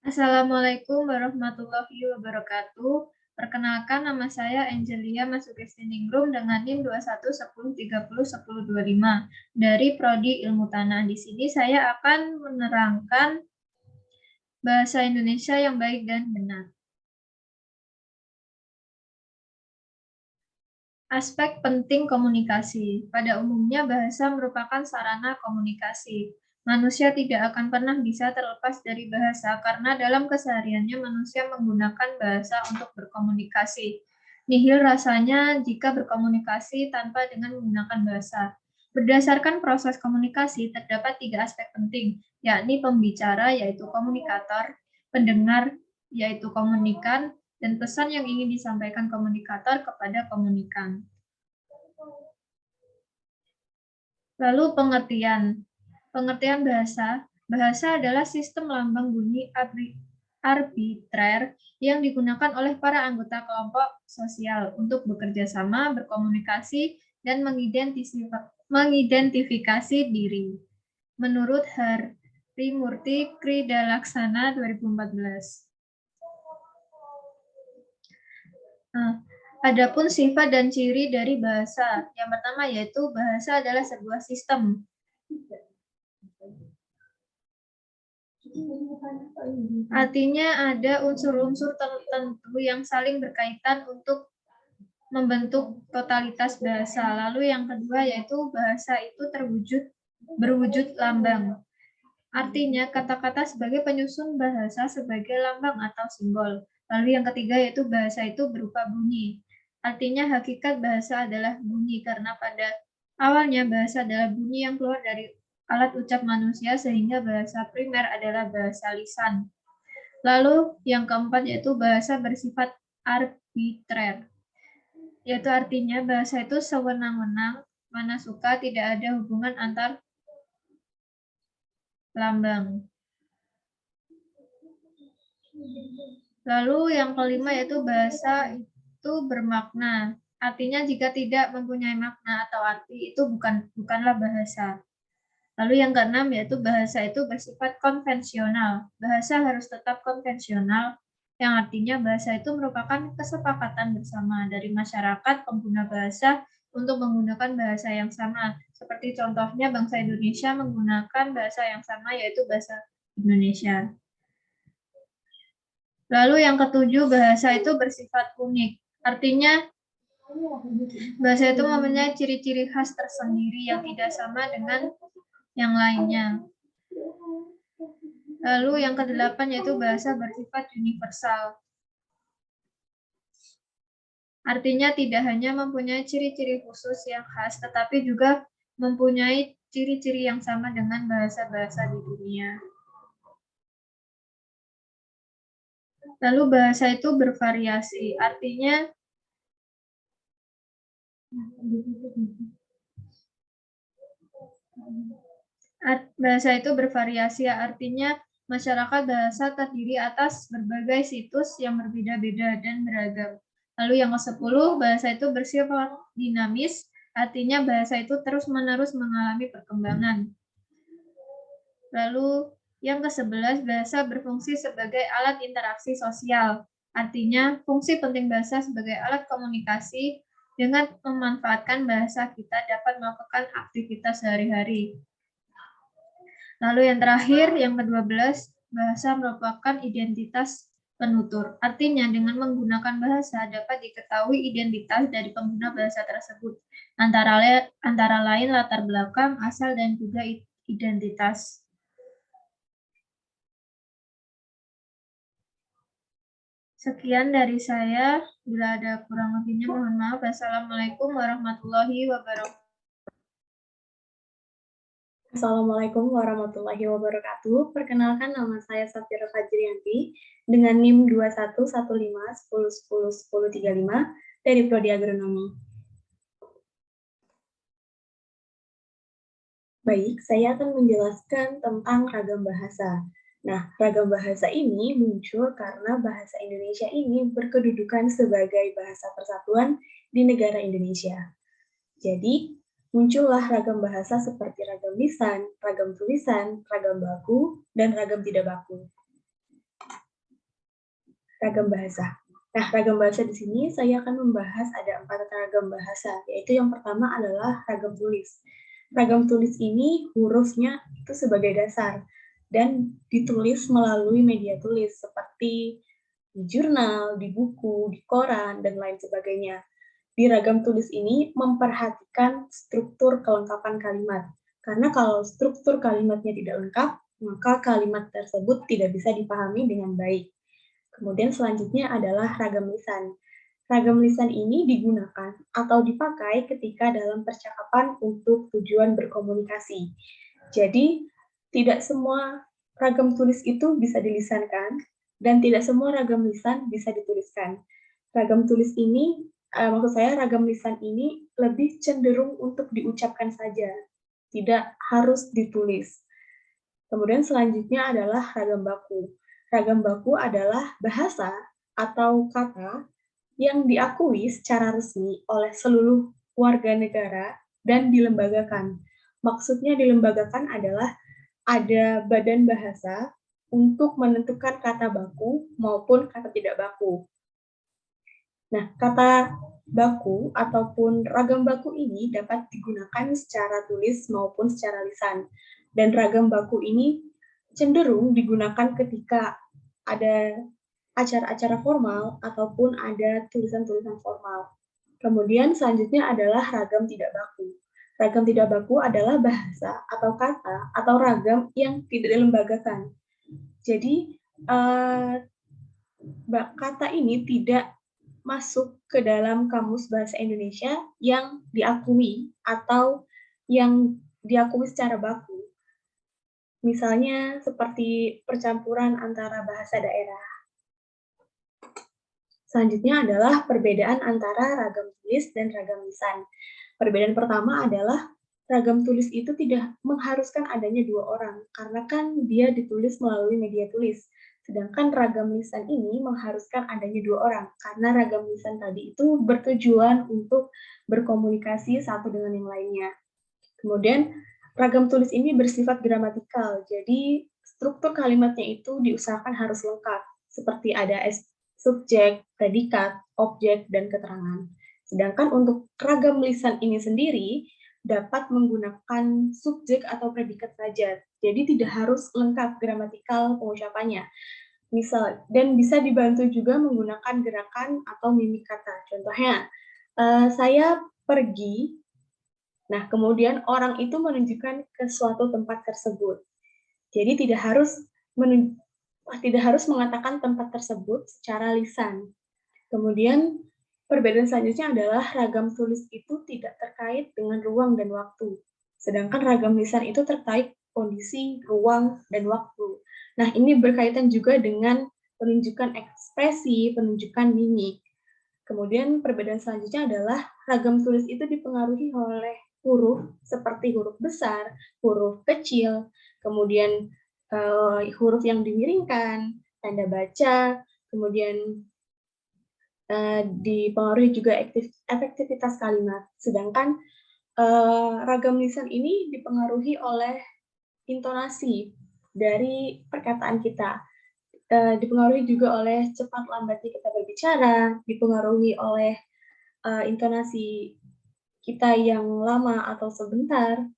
Assalamualaikum warahmatullahi wabarakatuh. Perkenalkan, nama saya Angelia Masukestiningrum dengan NIM 2110301025 dari Prodi Ilmu Tanah. Di sini saya akan menerangkan bahasa Indonesia yang baik dan benar. Aspek penting komunikasi. Pada umumnya, bahasa merupakan sarana komunikasi. Manusia tidak akan pernah bisa terlepas dari bahasa karena dalam kesehariannya manusia menggunakan bahasa untuk berkomunikasi. Nihil rasanya jika berkomunikasi tanpa dengan menggunakan bahasa. Berdasarkan proses komunikasi, terdapat 3 aspek penting, yakni pembicara, yaitu komunikator, pendengar, yaitu komunikan, dan pesan yang ingin disampaikan komunikator kepada komunikan. Lalu pengertian. Pengertian bahasa. Bahasa adalah sistem lambang bunyi arbitrer yang digunakan oleh para anggota kelompok sosial untuk bekerja sama, berkomunikasi, dan mengidentifikasi diri. Menurut Harimurti Kridalaksana 2014. Adapun sifat dan ciri dari bahasa. Yang pertama yaitu bahasa adalah sebuah sistem. Artinya ada unsur-unsur tertentu yang saling berkaitan untuk membentuk totalitas bahasa. Lalu yang kedua yaitu bahasa itu berwujud lambang. Artinya kata-kata sebagai penyusun bahasa sebagai lambang atau simbol. Lalu yang ketiga yaitu bahasa itu berupa bunyi. Artinya hakikat bahasa adalah bunyi karena pada awalnya bahasa adalah bunyi yang keluar dari alat ucap manusia sehingga bahasa primer adalah bahasa lisan. Lalu yang keempat yaitu bahasa bersifat arbitrer. Yaitu artinya bahasa itu sewenang-wenang, mana suka, tidak ada hubungan antar lambang. Lalu yang kelima yaitu bahasa itu bermakna. Artinya jika tidak mempunyai makna atau arti itu bukanlah bahasa. Lalu yang keenam yaitu bahasa itu bersifat konvensional. Bahasa harus tetap konvensional, yang artinya bahasa itu merupakan kesepakatan bersama dari masyarakat pengguna bahasa untuk menggunakan bahasa yang sama. Seperti contohnya bangsa Indonesia menggunakan bahasa yang sama yaitu bahasa Indonesia. Lalu yang ketujuh, bahasa itu bersifat unik. Artinya bahasa itu mempunyai ciri-ciri khas tersendiri yang tidak sama dengan yang lainnya. Lalu yang kedelapan yaitu bahasa bersifat universal. Artinya tidak hanya mempunyai ciri-ciri khusus yang khas, tetapi juga mempunyai ciri-ciri yang sama dengan bahasa-bahasa di dunia. Lalu bahasa itu bervariasi, artinya bahasa itu bervariasi, artinya masyarakat bahasa terdiri atas berbagai situs yang berbeda-beda dan beragam. Lalu yang ke-10, bahasa itu bersifat dinamis, artinya bahasa itu terus-menerus mengalami perkembangan. Lalu yang ke-11, bahasa berfungsi sebagai alat interaksi sosial. Artinya, fungsi penting bahasa sebagai alat komunikasi dengan memanfaatkan bahasa kita dapat melakukan aktivitas sehari-hari. Lalu yang terakhir, yang ke-12, bahasa merupakan identitas penutur. Artinya, dengan menggunakan bahasa dapat diketahui identitas dari pengguna bahasa tersebut. Antara lain latar belakang, asal, dan juga identitas. Sekian dari saya. Bila ada kurang lebihnya, mohon maaf. Wassalamualaikum warahmatullahi wabarakatuh. Assalamualaikum warahmatullahi wabarakatuh. Perkenalkan, nama saya Safira Fajrianti dengan NIM 211510101035 dari Prodi Agronomi. Baik, saya akan menjelaskan tentang ragam bahasa. Nah, ragam bahasa ini muncul karena bahasa Indonesia ini berkedudukan sebagai bahasa persatuan di negara Indonesia. Jadi, muncullah ragam bahasa seperti ragam lisan, ragam tulisan, ragam baku, dan ragam tidak baku. Ragam bahasa. Nah, ragam bahasa di sini saya akan membahas ada 4 ragam bahasa, yaitu yang pertama adalah ragam tulis. Ragam tulis ini hurufnya itu sebagai dasar dan ditulis melalui media tulis seperti di jurnal, di buku, di koran, dan lain sebagainya. Di ragam tulis ini memperhatikan struktur kelengkapan kalimat. Karena kalau struktur kalimatnya tidak lengkap, maka kalimat tersebut tidak bisa dipahami dengan baik. Kemudian selanjutnya adalah ragam lisan. Ragam lisan ini digunakan atau dipakai ketika dalam percakapan untuk tujuan berkomunikasi. Jadi, tidak semua ragam tulis itu bisa dilisankan, dan tidak semua ragam lisan bisa dituliskan. Ragam tulis ini, maksud saya ragam lisan ini lebih cenderung untuk diucapkan saja, tidak harus ditulis. Kemudian selanjutnya adalah ragam baku. Ragam baku adalah bahasa atau kata yang diakui secara resmi oleh seluruh warga negara dan dilembagakan. Maksudnya dilembagakan adalah ada badan bahasa untuk menentukan kata baku maupun kata tidak baku. Nah, kata baku ataupun ragam baku ini dapat digunakan secara tulis maupun secara lisan. Dan ragam baku ini cenderung digunakan ketika ada acara-acara formal ataupun ada tulisan-tulisan formal. Kemudian selanjutnya adalah ragam tidak baku. Ragam tidak baku adalah bahasa atau kata atau ragam yang tidak dilembagakan. Jadi kata ini tidak masuk ke dalam kamus bahasa Indonesia yang diakui atau yang diakui secara baku. Misalnya seperti percampuran antara bahasa daerah. Selanjutnya adalah perbedaan antara ragam tulis dan ragam lisan. Perbedaan pertama adalah ragam tulis itu tidak mengharuskan adanya 2 orang, karena kan dia ditulis melalui media tulis. Sedangkan ragam lisan ini mengharuskan adanya 2 orang, karena ragam lisan tadi itu bertujuan untuk berkomunikasi satu dengan yang lainnya. Kemudian ragam tulis ini bersifat gramatikal, jadi struktur kalimatnya itu diusahakan harus lengkap, seperti ada subjek, predikat, objek, dan keterangan. Sedangkan untuk ragam lisan ini sendiri dapat menggunakan subjek atau predikat saja, jadi tidak harus lengkap gramatikal pengucapannya. Misal, dan bisa dibantu juga menggunakan gerakan atau mimik kata. Contohnya, saya pergi. Nah, kemudian orang itu menunjukkan ke suatu tempat tersebut. Jadi tidak harus mengatakan tempat tersebut secara lisan. Kemudian perbedaan selanjutnya adalah ragam tulis itu tidak terkait dengan ruang dan waktu. Sedangkan ragam lisan itu terkait kondisi, ruang, dan waktu. Nah, ini berkaitan juga dengan penunjukan ekspresi, penunjukan mimik. Kemudian perbedaan selanjutnya adalah ragam tulis itu dipengaruhi oleh huruf seperti huruf besar, huruf kecil, kemudian huruf yang dimiringkan, tanda baca, kemudian dipengaruhi juga efektivitas kalimat. Sedangkan ragam lisan ini dipengaruhi oleh intonasi dari perkataan kita. Dipengaruhi juga oleh cepat lambatnya kita berbicara, dipengaruhi oleh intonasi kita yang lama atau sebentar.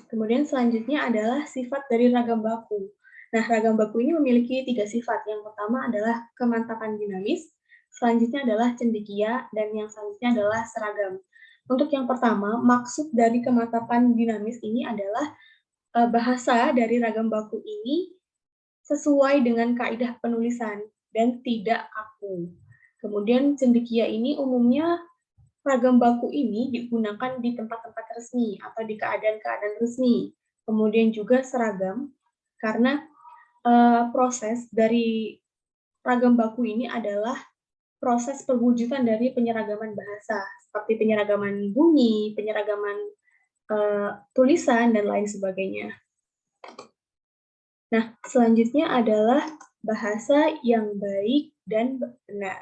Kemudian selanjutnya adalah sifat dari ragam baku. Nah, ragam baku ini memiliki 3 sifat. Yang pertama adalah kemantapan dinamis, selanjutnya adalah cendekia, dan yang selanjutnya adalah seragam. Untuk yang pertama, maksud dari kemantapan dinamis ini adalah bahasa dari ragam baku ini sesuai dengan kaidah penulisan dan tidak kaku. Kemudian cendekia ini umumnya ragam baku ini digunakan di tempat-tempat resmi atau di keadaan-keadaan resmi. Kemudian juga seragam, karena proses dari ragam baku ini adalah proses perwujudan dari penyeragaman bahasa, seperti penyeragaman bunyi, penyeragaman tulisan, dan lain sebagainya. Nah, selanjutnya adalah bahasa yang baik dan benar.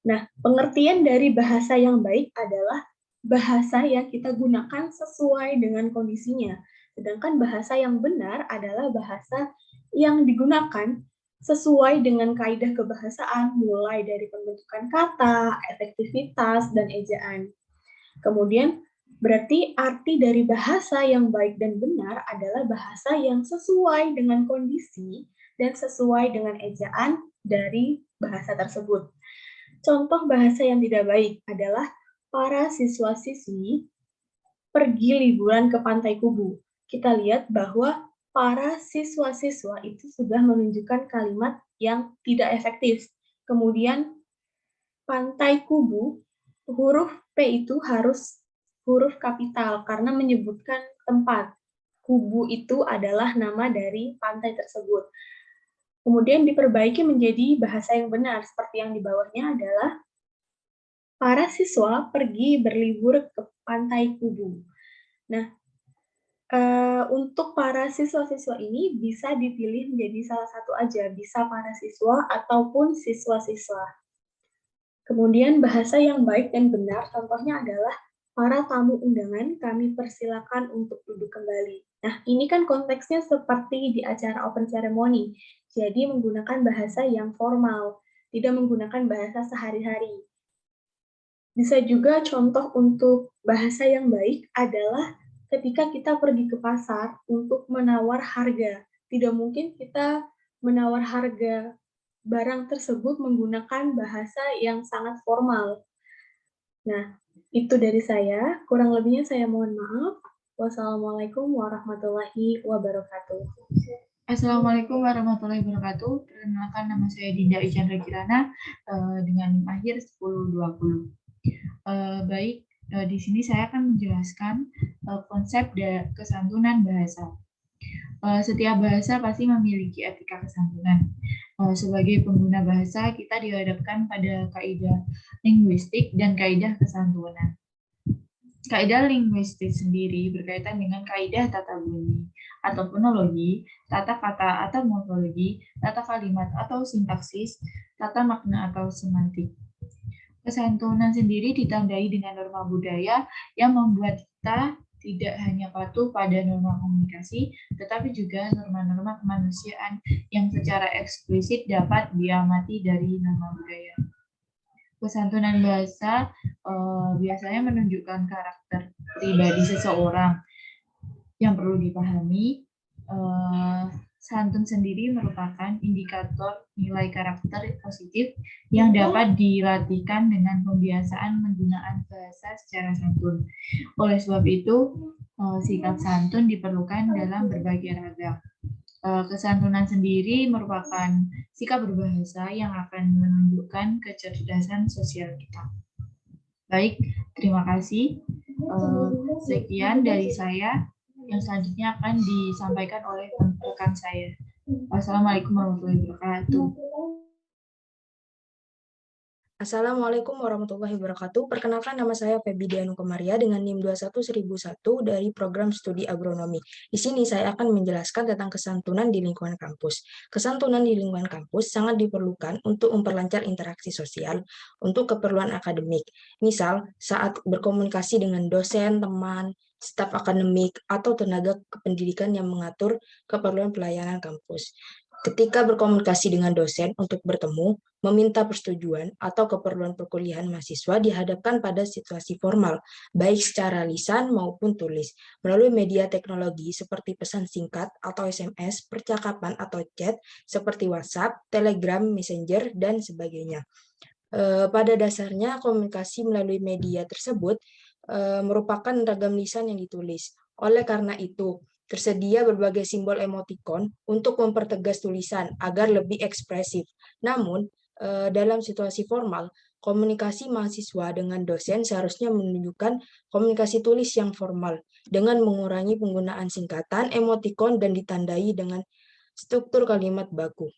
Nah, pengertian dari bahasa yang baik adalah bahasa yang kita gunakan sesuai dengan kondisinya. Sedangkan bahasa yang benar adalah bahasa yang digunakan sesuai dengan kaidah kebahasaan, mulai dari pembentukan kata, efektivitas, dan ejaan. Kemudian, berarti arti dari bahasa yang baik dan benar adalah bahasa yang sesuai dengan kondisi dan sesuai dengan ejaan dari bahasa tersebut. Contoh bahasa yang tidak baik adalah para siswa-siswi pergi liburan ke Pantai Kubu. Kita lihat bahwa para siswa-siswa itu sudah menunjukkan kalimat yang tidak efektif. Kemudian Pantai Kubu, huruf P itu harus huruf kapital karena menyebutkan tempat. Kubu itu adalah nama dari pantai tersebut. Kemudian diperbaiki menjadi bahasa yang benar, seperti yang di bawahnya adalah para siswa pergi berlibur ke Pantai Kubu. Nah, untuk para siswa-siswa ini bisa dipilih menjadi salah satu aja, bisa para siswa ataupun siswa-siswa. Kemudian bahasa yang baik dan benar contohnya adalah para tamu undangan kami persilakan untuk duduk kembali. Nah, ini kan konteksnya seperti di acara open ceremony. Jadi menggunakan bahasa yang formal, tidak menggunakan bahasa sehari-hari. Bisa juga contoh untuk bahasa yang baik adalah ketika kita pergi ke pasar untuk menawar harga. Tidak mungkin kita menawar harga barang tersebut menggunakan bahasa yang sangat formal. Nah, itu dari saya. Kurang lebihnya saya mohon maaf. Wassalamualaikum warahmatullahi wabarakatuh. Assalamualaikum warahmatullahi wabarakatuh. Perkenalkan, nama saya Dinda Ichandra Kirana dengan NIM akhir 1020. Baik, di sini saya akan menjelaskan konsep kesantunan bahasa. Setiap bahasa pasti memiliki etika kesantunan. Sebagai pengguna bahasa, kita dihadapkan pada kaidah linguistik dan kaidah kesantunan. Kaidah linguistik sendiri berkaitan dengan kaidah tata bunyi atau fonologi, tata kata atau morfologi, tata kalimat atau sintaksis, tata makna atau semantik. Kesantunan sendiri ditandai dengan norma budaya yang membuat kita tidak hanya patuh pada norma komunikasi, tetapi juga norma-norma kemanusiaan yang secara eksplisit dapat diamati dari norma budaya. Kesantunan bahasa biasanya menunjukkan karakter pribadi seseorang yang perlu dipahami. Santun sendiri merupakan indikator nilai karakter positif yang dapat dilatihkan dengan pembiasaan penggunaan bahasa secara santun. Oleh sebab itu, sikap santun diperlukan dalam berbagai ragam. Kesantunan sendiri merupakan sikap berbahasa yang akan menunjukkan kecerdasan sosial kita. Baik, terima kasih. Sekian dari saya. Yang selanjutnya akan disampaikan oleh rekan saya. Wassalamualaikum warahmatullahi wabarakatuh. Assalamualaikum warahmatullahi wabarakatuh. Perkenalkan, nama saya Feby Dianu Komaria dengan NIM 21001 dari program studi agronomi. Di sini saya akan menjelaskan tentang kesantunan di lingkungan kampus. Kesantunan di lingkungan kampus sangat diperlukan untuk memperlancar interaksi sosial untuk keperluan akademik. Misal, saat berkomunikasi dengan dosen, teman, staf akademik, atau tenaga kependidikan yang mengatur keperluan pelayanan kampus. Ketika berkomunikasi dengan dosen untuk bertemu, meminta persetujuan atau keperluan perkuliahan mahasiswa dihadapkan pada situasi formal, baik secara lisan maupun tulis, melalui media teknologi seperti pesan singkat atau SMS, percakapan atau chat seperti WhatsApp, Telegram, Messenger, dan sebagainya. Pada dasarnya, komunikasi melalui media tersebut merupakan ragam lisan yang ditulis. Oleh karena itu, tersedia berbagai simbol emotikon untuk mempertegas tulisan agar lebih ekspresif. Namun, dalam situasi formal, komunikasi mahasiswa dengan dosen seharusnya menunjukkan komunikasi tulis yang formal dengan mengurangi penggunaan singkatan, emotikon, dan ditandai dengan struktur kalimat baku.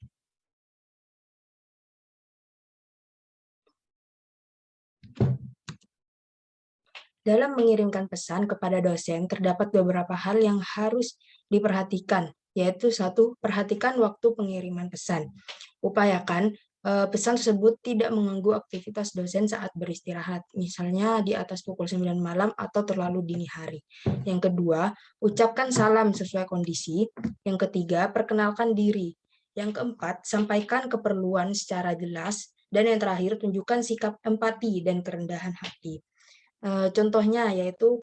Dalam mengirimkan pesan kepada dosen, terdapat beberapa hal yang harus diperhatikan, yaitu 1. Perhatikan waktu pengiriman pesan. Upayakan pesan tersebut tidak mengganggu aktivitas dosen saat beristirahat, misalnya di atas pukul 9 malam atau terlalu dini hari. Yang kedua, ucapkan salam sesuai kondisi. Yang ketiga, perkenalkan diri. Yang keempat, sampaikan keperluan secara jelas. Dan yang terakhir, tunjukkan sikap empati dan kerendahan hati. Contohnya yaitu,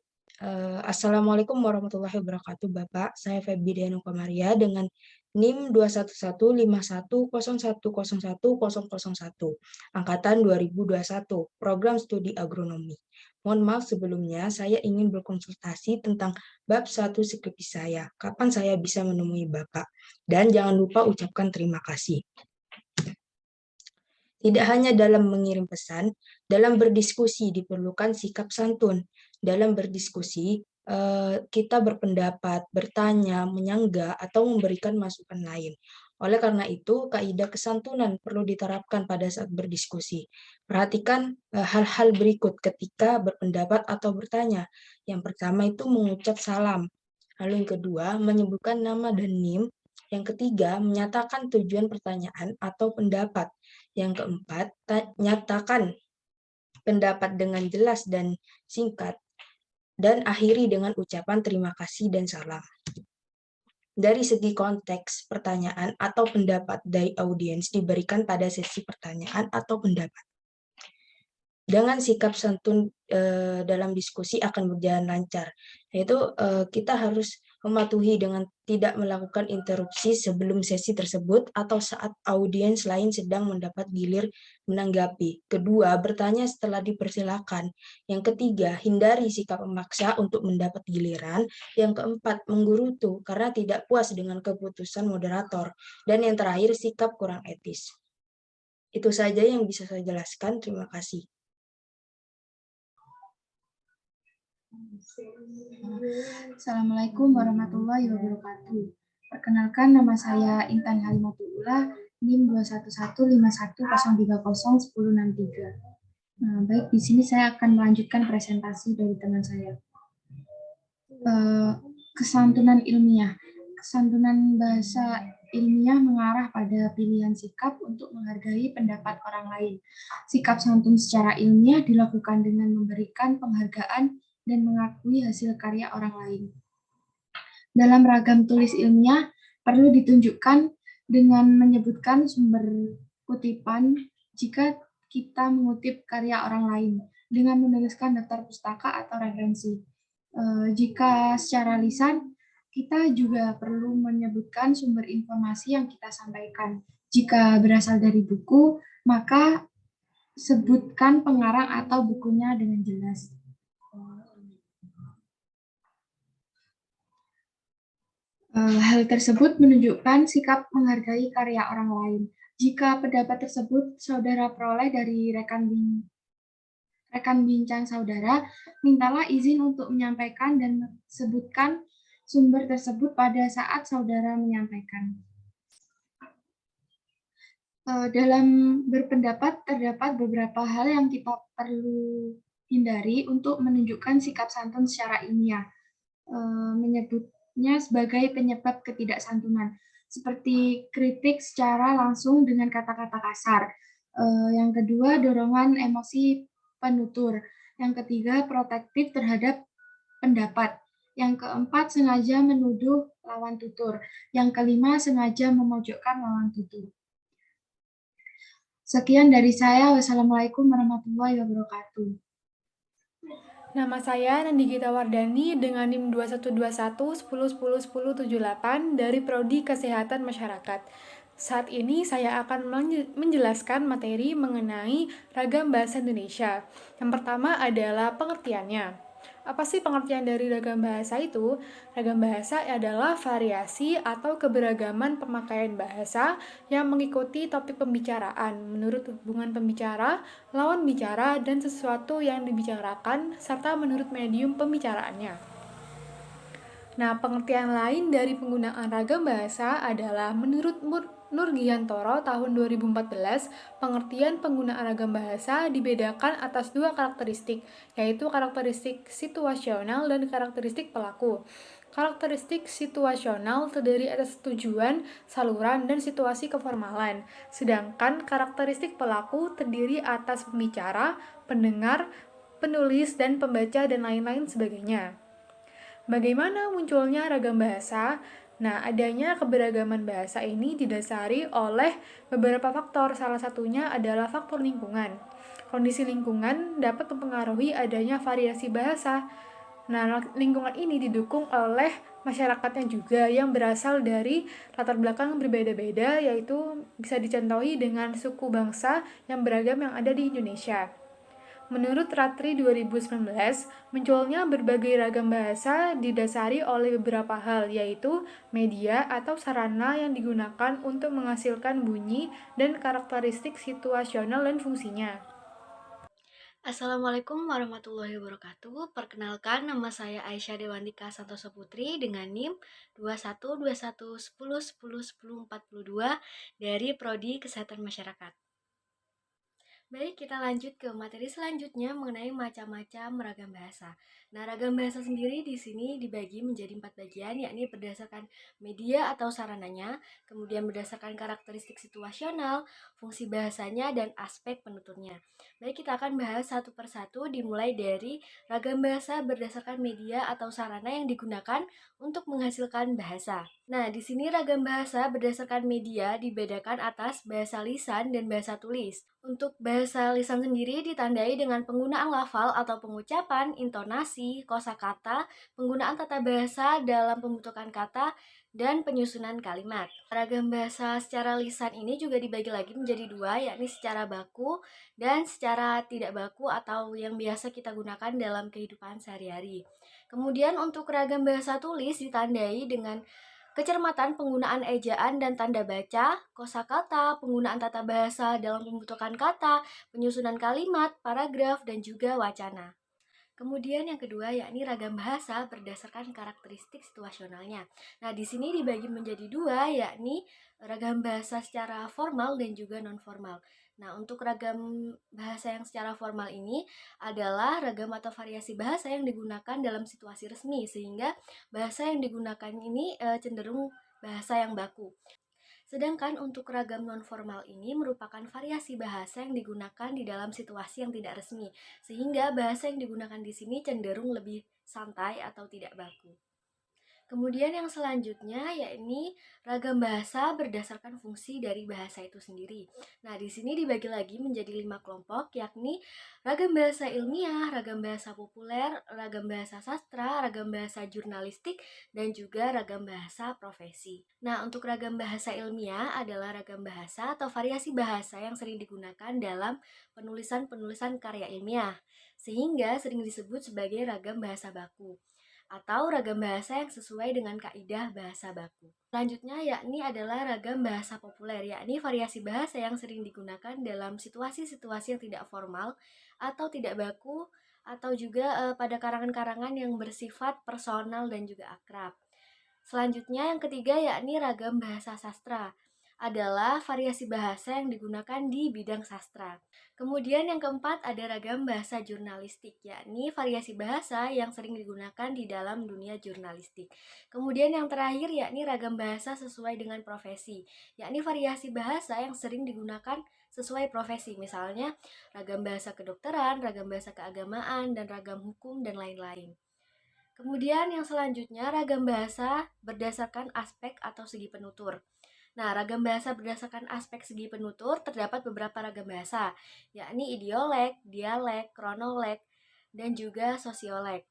Assalamualaikum warahmatullahi wabarakatuh, Bapak. Saya Feby Dianu Kamaria dengan NIM 21151010101, angkatan 2021, program studi agronomi. Mohon maaf sebelumnya, saya ingin berkonsultasi tentang bab 1 skripsi saya. Kapan saya bisa menemui Bapak? Dan jangan lupa ucapkan terima kasih. Tidak hanya dalam mengirim pesan, dalam berdiskusi diperlukan sikap santun. Dalam berdiskusi, kita berpendapat, bertanya, menyanggah, atau memberikan masukan lain. Oleh karena itu, kaidah kesantunan perlu diterapkan pada saat berdiskusi. Perhatikan hal-hal berikut ketika berpendapat atau bertanya. Yang pertama itu mengucap salam. Lalu yang kedua, menyebutkan nama dan NIM. Yang ketiga, menyatakan tujuan pertanyaan atau pendapat. Yang keempat, nyatakan pendapat dengan jelas dan singkat. Dan akhiri dengan ucapan terima kasih dan salam. Dari segi konteks pertanyaan atau pendapat dari audiens diberikan pada sesi pertanyaan atau pendapat. Dengan sikap santun dalam diskusi akan berjalan lancar. Yaitu kita harus mematuhi dengan tidak melakukan interupsi sebelum sesi tersebut atau saat audiens lain sedang mendapat gilir menanggapi. Kedua, bertanya setelah dipersilakan. Yang ketiga, hindari sikap memaksa untuk mendapat giliran. Yang keempat, menggerutu karena tidak puas dengan keputusan moderator. Dan yang terakhir, sikap kurang etis. Itu saja yang bisa saya jelaskan. Terima kasih. Assalamualaikum warahmatullahi wabarakatuh. Perkenalkan, nama saya Intan Halimatul Ula, NIM 2115130301063. Nah, baik, di sini saya akan melanjutkan presentasi dari teman saya. Kesantunan ilmiah. Kesantunan bahasa ilmiah mengarah pada pilihan sikap untuk menghargai pendapat orang lain. Sikap santun secara ilmiah dilakukan dengan memberikan penghargaan dan mengakui hasil karya orang lain. Dalam ragam tulis ilmiah, perlu ditunjukkan dengan menyebutkan sumber kutipan jika kita mengutip karya orang lain, dengan menuliskan daftar pustaka atau referensi. Jika secara lisan, kita juga perlu menyebutkan sumber informasi yang kita sampaikan. Jika berasal dari buku, maka sebutkan pengarang atau bukunya dengan jelas. Hal tersebut menunjukkan sikap menghargai karya orang lain. Jika pendapat tersebut saudara peroleh dari rekan bincang saudara, mintalah izin untuk menyampaikan dan sebutkan sumber tersebut pada saat saudara menyampaikan. Dalam berpendapat, terdapat beberapa hal yang kita perlu hindari untuk menunjukkan sikap santun secara ilmiah. Menyebutnya sebagai penyebab ketidaksantunan, seperti kritik secara langsung dengan kata-kata kasar. Yang kedua, dorongan emosi penutur. Yang ketiga, protektif terhadap pendapat. Yang keempat, sengaja menuduh lawan tutur. Yang kelima, sengaja memojokkan lawan tutur. Sekian dari saya. Wassalamualaikum warahmatullahi wabarakatuh. Nama saya Nandi Gita Wardani dengan NIM 212110101078 dari Prodi Kesehatan Masyarakat. Saat ini saya akan menjelaskan materi mengenai ragam bahasa Indonesia. Yang pertama adalah pengertiannya. Apa sih pengertian dari ragam bahasa itu? Ragam bahasa adalah variasi atau keberagaman pemakaian bahasa yang mengikuti topik pembicaraan menurut hubungan pembicara, lawan bicara, dan sesuatu yang dibicarakan, serta menurut medium pembicaraannya. Nah, pengertian lain dari penggunaan ragam bahasa adalah menurut Nurgiantoro tahun 2014, pengertian penggunaan ragam bahasa dibedakan atas dua karakteristik, yaitu karakteristik situasional dan karakteristik pelaku. Karakteristik situasional terdiri atas tujuan, saluran, dan situasi keformalan, sedangkan karakteristik pelaku terdiri atas pembicara, pendengar, penulis, dan pembaca, dan lain-lain sebagainya. Bagaimana munculnya ragam bahasa? Nah, adanya keberagaman bahasa ini didasari oleh beberapa faktor. Salah satunya adalah faktor lingkungan. Kondisi lingkungan dapat mempengaruhi adanya variasi bahasa. Nah, lingkungan ini didukung oleh masyarakatnya juga yang berasal dari latar belakang berbeda-beda, yaitu bisa dicontohi dengan suku bangsa yang beragam yang ada di Indonesia. Menurut Ratri 2019, munculnya berbagai ragam bahasa didasari oleh beberapa hal, yaitu media atau sarana yang digunakan untuk menghasilkan bunyi dan karakteristik situasional dan fungsinya. Assalamualaikum warahmatullahi wabarakatuh. Perkenalkan, nama saya Aisyah Dewantika Santoso Putri dengan NIM 212110101042 dari Prodi Kesehatan Masyarakat. Baik, kita lanjut ke materi selanjutnya mengenai macam-macam ragam bahasa. Nah, ragam bahasa sendiri di sini dibagi menjadi 4 bagian, yakni berdasarkan media atau sarananya, kemudian berdasarkan karakteristik situasional, fungsi bahasanya, dan aspek penuturnya. Baik, kita akan bahas satu persatu dimulai dari ragam bahasa berdasarkan media atau sarana yang digunakan untuk menghasilkan bahasa. Nah, di sini ragam bahasa berdasarkan media dibedakan atas bahasa lisan dan bahasa tulis. Untuk bahasa lisan sendiri ditandai dengan penggunaan lafal atau pengucapan, intonasi, kosakata, penggunaan tata bahasa dalam pembentukan kata, dan penyusunan kalimat. Ragam bahasa secara lisan ini juga dibagi lagi menjadi dua, yakni secara baku dan secara tidak baku atau yang biasa kita gunakan dalam kehidupan sehari-hari. Kemudian untuk ragam bahasa tulis ditandai dengan kecermatan penggunaan ejaan dan tanda baca, kosakata, penggunaan tata bahasa dalam pembentukan kata, penyusunan kalimat, paragraf, dan juga wacana. Kemudian yang kedua yakni ragam bahasa berdasarkan karakteristik situasionalnya. Nah, di sini dibagi menjadi dua, yakni ragam bahasa secara formal dan juga non-formal. Nah, untuk ragam bahasa yang secara formal ini adalah ragam atau variasi bahasa yang digunakan dalam situasi resmi, sehingga bahasa yang digunakan ini cenderung bahasa yang baku. Sedangkan untuk ragam non-formal ini merupakan variasi bahasa yang digunakan di dalam situasi yang tidak resmi, sehingga bahasa yang digunakan di sini cenderung lebih santai atau tidak baku. Kemudian yang selanjutnya yakni ragam bahasa berdasarkan fungsi dari bahasa itu sendiri. Nah, di sini dibagi lagi menjadi 5 kelompok, yakni ragam bahasa ilmiah, ragam bahasa populer, ragam bahasa sastra, ragam bahasa jurnalistik, dan juga ragam bahasa profesi. Nah, untuk ragam bahasa ilmiah adalah ragam bahasa atau variasi bahasa yang sering digunakan dalam penulisan-penulisan karya ilmiah, sehingga sering disebut sebagai ragam bahasa baku atau ragam bahasa yang sesuai dengan kaidah bahasa baku. Selanjutnya yakni adalah ragam bahasa populer, yakni variasi bahasa yang sering digunakan dalam situasi-situasi yang tidak formal atau tidak baku atau juga pada karangan-karangan yang bersifat personal dan juga akrab. Selanjutnya yang ketiga yakni ragam bahasa sastra, adalah variasi bahasa yang digunakan di bidang sastra. Kemudian yang keempat ada ragam bahasa jurnalistik, yakni variasi bahasa yang sering digunakan di dalam dunia jurnalistik. Kemudian yang terakhir yakni ragam bahasa sesuai dengan profesi, yakni variasi bahasa yang sering digunakan sesuai profesi, misalnya ragam bahasa kedokteran, ragam bahasa keagamaan, dan ragam hukum, dan lain-lain. Kemudian yang selanjutnya ragam bahasa berdasarkan aspek atau segi penutur. Nah, ragam bahasa berdasarkan aspek segi penutur terdapat beberapa ragam bahasa, yakni idiolek, dialek, kronolok, dan juga sosiolek.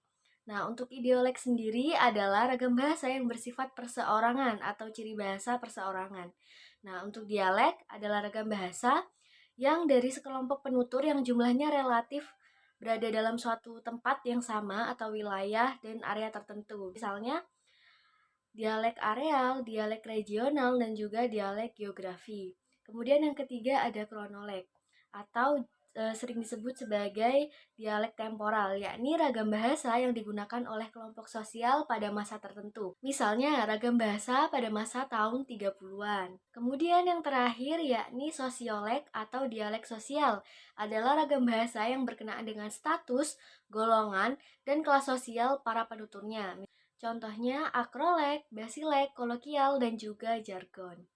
Nah, untuk idiolek sendiri adalah ragam bahasa yang bersifat perseorangan atau ciri bahasa perseorangan. Nah, untuk dialek adalah ragam bahasa yang dari sekelompok penutur yang jumlahnya relatif berada dalam suatu tempat yang sama atau wilayah dan area tertentu. Misalnya, dialek areal, dialek regional, dan juga dialek geografi. Kemudian yang ketiga ada kronolek atau sering disebut sebagai dialek temporal, yakni ragam bahasa yang digunakan oleh kelompok sosial pada masa tertentu. Misalnya, ragam bahasa pada masa tahun 30-an. Kemudian yang terakhir yakni sosiolek atau dialek sosial, adalah ragam bahasa yang berkenaan dengan status, golongan, dan kelas sosial para penuturnya. Contohnya akrolek, basilek, kolokial, dan juga jargon.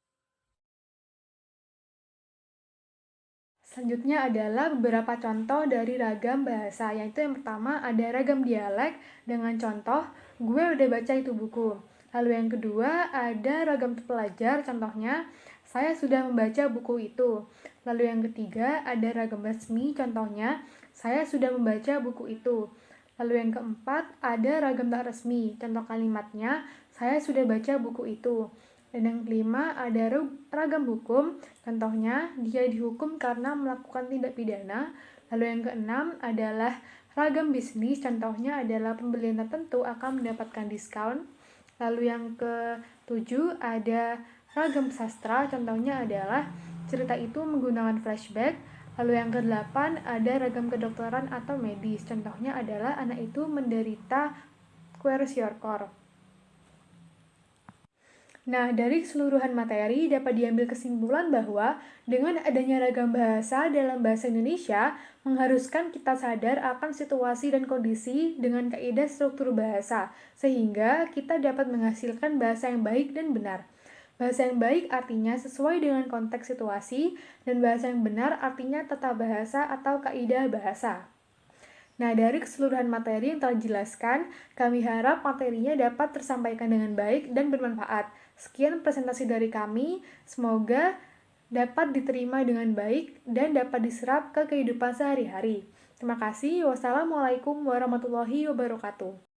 Selanjutnya adalah beberapa contoh dari ragam bahasa, yaitu yang pertama ada ragam dialek dengan contoh, gue udah baca itu buku. Lalu yang kedua ada ragam pelajar, contohnya, saya sudah membaca buku itu. Lalu yang ketiga ada ragam resmi, contohnya, saya sudah membaca buku itu. Lalu yang keempat ada ragam tak resmi, contoh kalimatnya, saya sudah baca buku itu. Dan yang kelima ada ragam hukum, contohnya dia dihukum karena melakukan tindak pidana. Lalu yang keenam adalah ragam bisnis, contohnya adalah pembelian tertentu akan mendapatkan diskon. Lalu yang ketujuh ada ragam sastra, contohnya adalah cerita itu menggunakan flashback. Lalu yang kedelapan ada ragam kedokteran atau medis, contohnya adalah anak itu menderita kwashiorkor. Nah, dari keseluruhan materi dapat diambil kesimpulan bahwa dengan adanya ragam bahasa dalam bahasa Indonesia mengharuskan kita sadar akan situasi dan kondisi dengan kaidah struktur bahasa, sehingga kita dapat menghasilkan bahasa yang baik dan benar. Bahasa yang baik artinya sesuai dengan konteks situasi, dan bahasa yang benar artinya tata bahasa atau kaidah bahasa. Nah, dari keseluruhan materi yang telah dijelaskan, kami harap materinya dapat tersampaikan dengan baik dan bermanfaat. Sekian presentasi dari kami, semoga dapat diterima dengan baik dan dapat diserap ke kehidupan sehari-hari. Terima kasih. Wassalamualaikum warahmatullahi wabarakatuh.